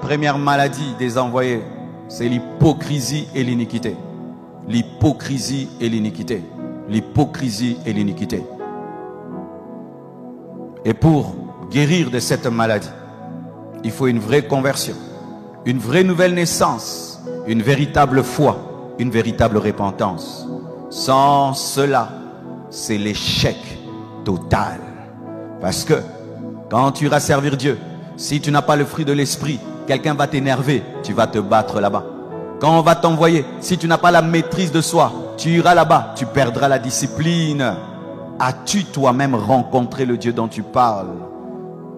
première maladie des envoyés, c'est l'hypocrisie et l'iniquité. L'hypocrisie et l'iniquité. L'hypocrisie et l'iniquité. Et pour guérir de cette maladie, il faut une vraie conversion, une vraie nouvelle naissance, une véritable foi, une véritable repentance. Sans cela, c'est l'échec total. Parce que quand tu iras servir Dieu, si tu n'as pas le fruit de l'esprit, quelqu'un va t'énerver, tu vas te battre là-bas. Quand on va t'envoyer, si tu n'as pas la maîtrise de soi, tu iras là-bas, tu perdras la discipline. As-tu toi-même rencontré le Dieu dont tu parles?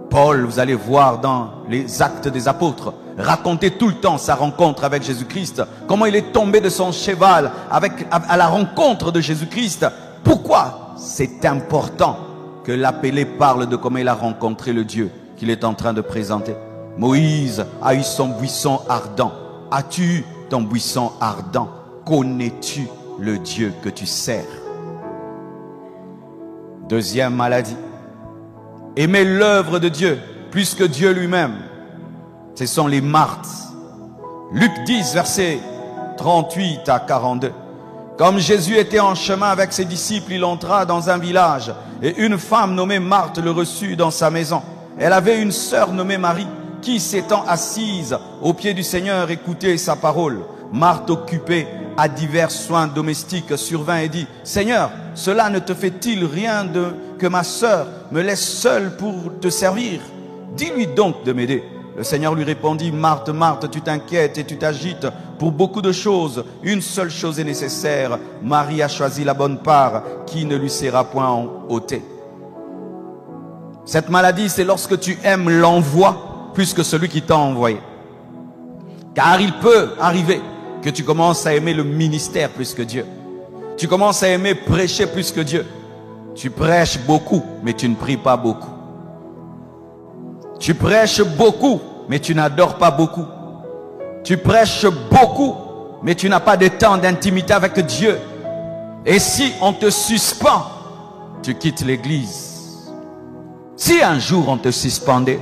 Paul, vous allez voir dans les Actes des Apôtres, raconter tout le temps sa rencontre avec Jésus-Christ, comment il est tombé de son cheval à la rencontre de Jésus-Christ. Pourquoi c'est important que l'appelé parle de comment il a rencontré le Dieu qu'il est en train de présenter? Moïse a eu son buisson ardent. As-tu ton buisson ardent? Connais-tu le Dieu que tu sers? Deuxième maladie, aimer l'œuvre de Dieu plus que Dieu lui-même. Ce sont les martes. Luc 10, versets 38 à 42. Comme Jésus était en chemin avec ses disciples, il entra dans un village et une femme nommée Marthe le reçut dans sa maison. Elle avait une sœur nommée Marie qui, s'étant assise aux pieds du Seigneur, écoutait sa parole. Marthe, occupée à divers soins domestiques, survint et dit: Seigneur, cela ne te fait-il rien que ma sœur me laisse seule pour te servir? Dis-lui donc de m'aider. Le Seigneur lui répondit: Marthe, Marthe, tu t'inquiètes et tu t'agites pour beaucoup de choses. Une seule chose est nécessaire. Marie a choisi la bonne part qui ne lui sera point ôtée. Cette maladie, c'est lorsque tu aimes l'envoi plus que celui qui t'a envoyé. Car il peut arriver que tu commences à aimer le ministère plus que Dieu. Tu commences à aimer prêcher plus que Dieu. Tu prêches beaucoup, mais tu ne pries pas beaucoup. Tu prêches beaucoup, mais tu n'adores pas beaucoup. Tu prêches beaucoup, mais tu n'as pas de temps d'intimité avec Dieu. Et si on te suspend, tu quittes l'église. Si un jour on te suspendait,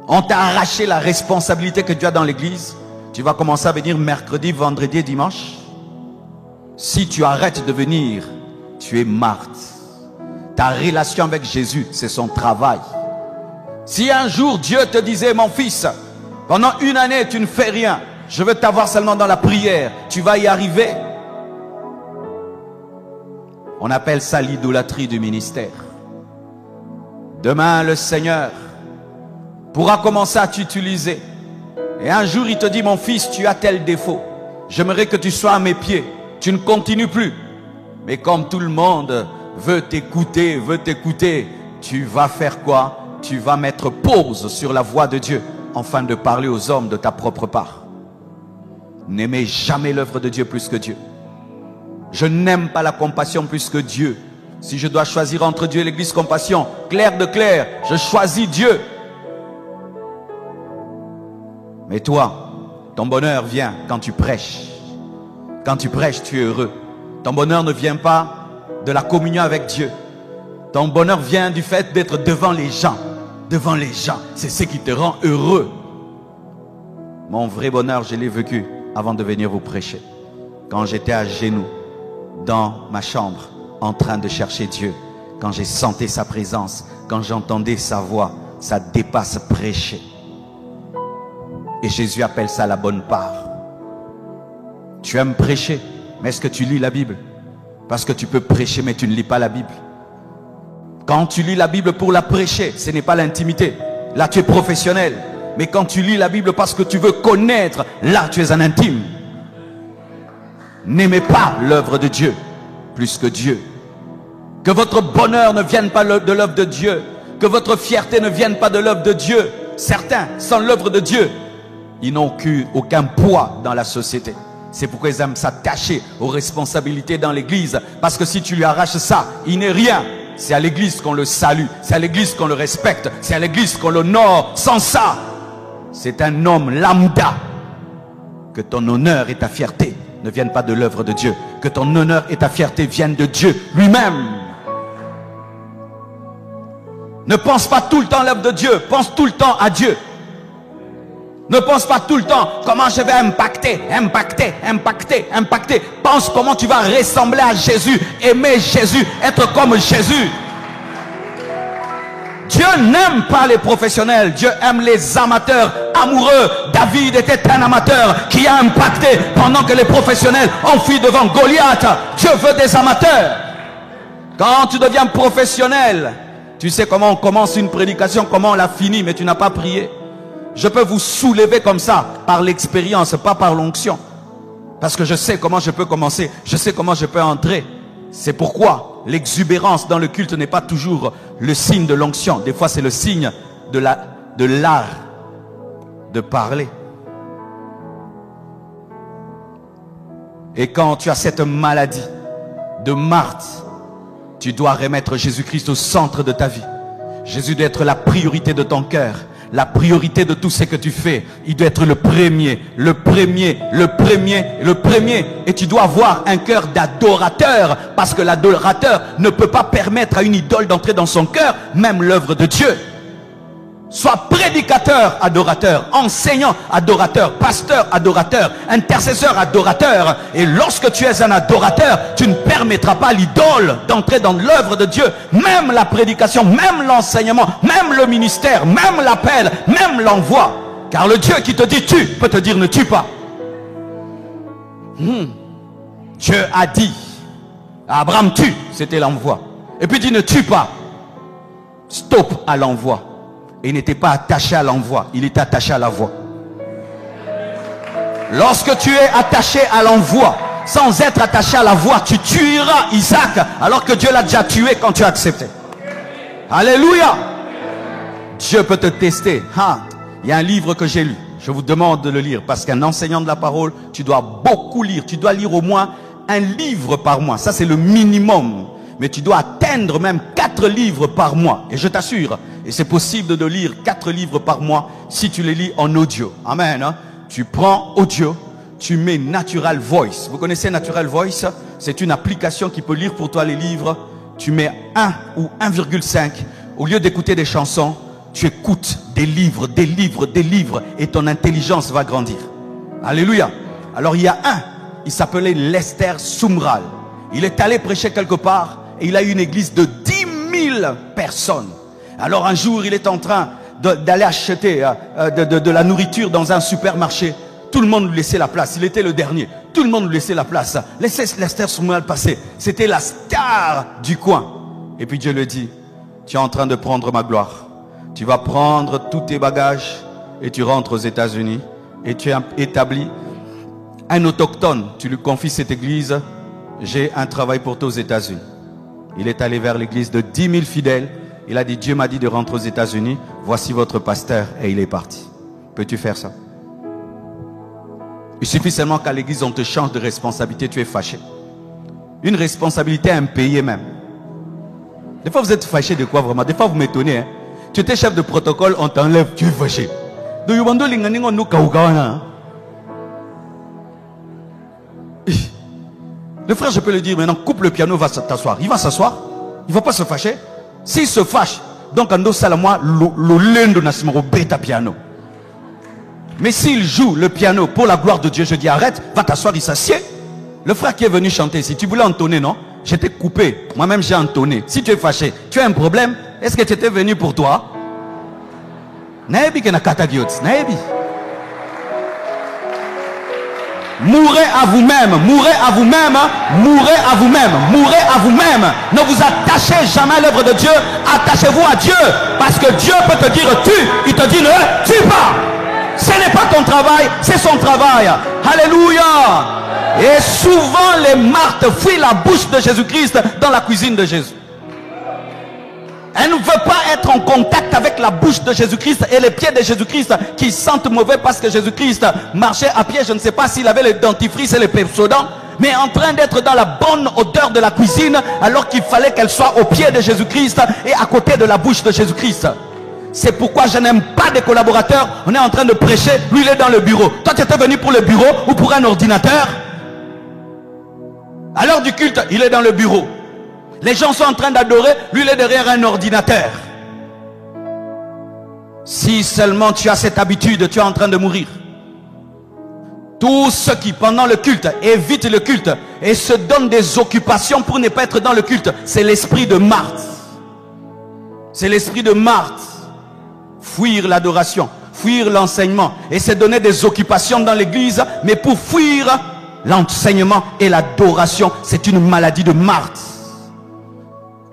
on t'a arraché la responsabilité que tu as dans l'église, tu vas commencer à venir mercredi, vendredi et dimanche. Si tu arrêtes de venir, tu es Marthe. Ta relation avec Jésus, c'est son travail. Si un jour Dieu te disait: mon fils, pendant une année tu ne fais rien, je veux t'avoir seulement dans la prière, tu vas y arriver. On appelle ça l'idolâtrie du ministère. Demain le Seigneur pourra commencer à t'utiliser. Et un jour il te dit: mon fils, tu as tel défaut, j'aimerais que tu sois à mes pieds. Tu ne continues plus. Mais comme tout le monde veut t'écouter, tu vas faire quoi? Tu vas mettre pause sur la voix de Dieu afin de parler aux hommes de ta propre part. N'aimez jamais l'œuvre de Dieu plus que Dieu. Je n'aime pas la compassion plus que Dieu. Si je dois choisir entre Dieu et l'église compassion, clair de clair, je choisis Dieu. Mais toi, ton bonheur vient quand tu prêches. Quand tu prêches, tu es heureux. Ton bonheur ne vient pas de la communion avec Dieu. Ton bonheur vient du fait d'être devant les gens. Devant les gens, c'est ce qui te rend heureux. Mon vrai bonheur, je l'ai vécu avant de venir vous prêcher. Quand j'étais à genoux dans ma chambre, en train de chercher Dieu, quand j'ai senti sa présence, quand j'entendais sa voix, ça dépasse prêcher. Et Jésus appelle ça la bonne part. Tu aimes prêcher, mais est-ce que tu lis la Bible? Parce que tu peux prêcher, mais tu ne lis pas la Bible. Quand tu lis la Bible pour la prêcher, ce n'est pas l'intimité. Là, tu es professionnel. Mais quand tu lis la Bible parce que tu veux connaître, là, tu es un intime. N'aimez pas l'œuvre de Dieu plus que Dieu. Que votre bonheur ne vienne pas de l'œuvre de Dieu. Que votre fierté ne vienne pas de l'œuvre de Dieu. Certains, sans l'œuvre de Dieu, ils n'ont aucun poids dans la société. C'est pourquoi ils aiment s'attacher aux responsabilités dans l'église. Parce que si tu lui arraches ça, il n'est rien. C'est à l'église qu'on le salue. C'est à l'église qu'on le respecte. C'est à l'église qu'on l'honore. Sans ça, c'est un homme lambda. Que ton honneur et ta fierté ne viennent pas de l'œuvre de Dieu. Que ton honneur et ta fierté viennent de Dieu lui-même. Ne pense pas tout le temps à l'œuvre de Dieu. Pense tout le temps à Dieu. Ne pense pas tout le temps comment je vais impacter. Pense comment tu vas ressembler à Jésus, aimer Jésus, être comme Jésus. Dieu n'aime pas les professionnels, Dieu aime les amateurs amoureux. David était un amateur qui a impacté pendant que les professionnels ont fui devant Goliath. Dieu veut des amateurs. Quand tu deviens professionnel, tu sais comment on commence une prédication, comment on la finit, mais tu n'as pas prié. Je peux vous soulever comme ça, par l'expérience, pas par l'onction. Parce que je sais comment je peux commencer, je sais comment je peux entrer. C'est pourquoi l'exubérance dans le culte n'est pas toujours le signe de l'onction. Des fois, c'est le signe de l'art de parler. Et quand tu as cette maladie de Marthe, tu dois remettre Jésus-Christ au centre de ta vie. Jésus doit être la priorité de ton cœur. La priorité de tout ce que tu fais. Il doit être le premier. Et tu dois avoir un cœur d'adorateur. Parce que l'adorateur ne peut pas permettre à une idole d'entrer dans son cœur. Même l'œuvre de Dieu. Sois prédicateur, adorateur, enseignant, adorateur, pasteur, adorateur, intercesseur, adorateur. Et lorsque tu es un adorateur, tu ne permettras pas à l'idole d'entrer dans l'œuvre de Dieu. Même la prédication, même l'enseignement, même le ministère, même l'appel, même l'envoi. Car le Dieu qui te dit tue, peut te dire ne tue pas. Dieu a dit à Abraham tue, c'était l'envoi. Et puis il dit ne tue pas. Stop à l'envoi. Et il n'était pas attaché à l'envoi, il était attaché à la voix. Lorsque tu es attaché à l'envoi, sans être attaché à la voix, tu tueras Isaac, alors que Dieu l'a déjà tué quand tu as accepté. Alléluia. Dieu peut te tester. Il y a un livre que j'ai lu, je vous demande de le lire, parce qu'un enseignant de la parole, tu dois beaucoup lire, tu dois lire au moins un livre par mois, ça c'est le minimum. Mais tu dois atteindre même 4 livres par mois. Et je t'assure, et c'est possible de lire 4 livres par mois si tu les lis en audio. Amen. Tu prends audio, tu mets Natural Voice. Vous connaissez Natural Voice? C'est une application qui peut lire pour toi les livres. Tu mets 1 ou 1,5. Au lieu d'écouter des chansons, tu écoutes des livres. Et ton intelligence va grandir. Alléluia. Alors il y a il s'appelait Lester Sumrall. Il est allé prêcher quelque part. Et il a eu une église de 10 000 personnes. Alors un jour, il est en train d'aller acheter de la nourriture dans un supermarché. Tout le monde lui laissait la place. Il était le dernier. Tout le monde lui laissait la place. Laissez Lester Sumrall passer. C'était la star du coin. Et puis Dieu lui dit, tu es en train de prendre ma gloire. Tu vas prendre tous tes bagages et tu rentres aux États-Unis. Et tu établis un autochtone. Tu lui confies cette église. J'ai un travail pour toi aux États-Unis. Il est allé vers l'église de 10 000 fidèles. Il a dit, Dieu m'a dit de rentrer aux États-Unis. Voici votre pasteur. Et il est parti. Peux-tu faire ça? Il suffit seulement qu'à l'église, on te change de responsabilité. Tu es fâché. Une responsabilité impayée même. Des fois, vous êtes fâché de quoi vraiment? Des fois, vous m'étonnez. Hein? Tu étais chef de protocole, on t'enlève. Tu es fâché. Le frère, je peux le dire maintenant, coupe le piano, va t'asseoir. Il va s'asseoir. Il ne va pas se fâcher. S'il se fâche, donc ando salama le lendo nasimoro beta piano. Mais s'il joue le piano pour la gloire de Dieu, je dis arrête, va t'asseoir, il s'assied. Le frère qui est venu chanter, si tu voulais entonner, non? J'étais coupé. Moi-même, j'ai entonné. Si tu es fâché, tu as un problème. Est-ce que tu étais venu pour toi? Naebi que na katagiot, naebi. Mourrez à vous-même, mourrez à vous-même, mourrez à vous-même, mourrez à vous-même. Ne vous attachez jamais à l'œuvre de Dieu, attachez-vous à Dieu. Parce que Dieu peut te dire tue, il te dit ne tue pas. Ce n'est pas ton travail, c'est son travail. Alléluia. Et souvent les Marthes fuient la bouche de Jésus-Christ dans la cuisine de Jésus. Elle ne veut pas être en contact avec la bouche de Jésus-Christ et les pieds de Jésus-Christ qui sentent mauvais parce que Jésus-Christ marchait à pied. Je ne sais pas s'il avait les dentifrices et les Pepsodent, mais en train d'être dans la bonne odeur de la cuisine alors qu'il fallait qu'elle soit au pied de Jésus-Christ et à côté de la bouche de Jésus-Christ. C'est pourquoi je n'aime pas des collaborateurs. On est en train de prêcher, lui il est dans le bureau. Toi tu étais venu pour le bureau ou pour un ordinateur? À l'heure du culte, il est dans le bureau. Les gens sont en train d'adorer, lui il est derrière un ordinateur. Si seulement tu as cette habitude, tu es en train de mourir. Tous ceux qui, pendant le culte, évitent le culte et se donnent des occupations pour ne pas être dans le culte, c'est l'esprit de Marthe. C'est l'esprit de Marthe. Fuir l'adoration, fuir l'enseignement et se donner des occupations dans l'église, mais pour fuir l'enseignement et l'adoration, c'est une maladie de Marthe.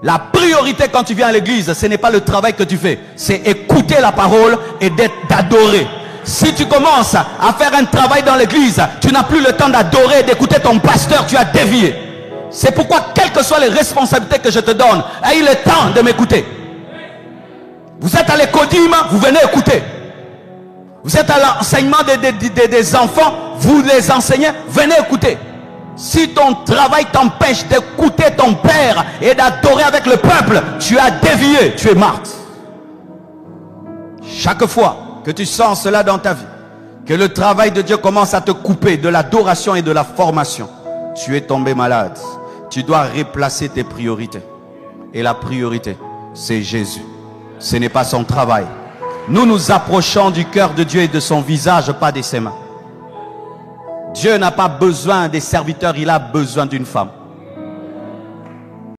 La priorité quand tu viens à l'église, ce n'est pas le travail que tu fais, c'est écouter la parole et d'adorer. Si tu commences à faire un travail dans l'église, tu n'as plus le temps d'adorer, d'écouter ton pasteur, tu as dévié. C'est pourquoi, quelles que soient les responsabilités que je te donne, aie le temps de m'écouter. Vous êtes à l'écodime, vous venez écouter. Vous êtes à l'enseignement des enfants, vous les enseignez, venez écouter. Si ton travail t'empêche d'écouter ton Père et d'adorer avec le peuple, tu as dévié, tu es Marthe. Chaque fois que tu sens cela dans ta vie, que le travail de Dieu commence à te couper de l'adoration et de la formation, tu es tombé malade. Tu dois replacer tes priorités. Et la priorité, c'est Jésus. Ce n'est pas son travail. Nous nous approchons du cœur de Dieu et de son visage, pas de ses mains. Dieu n'a pas besoin des serviteurs, il a besoin d'une femme.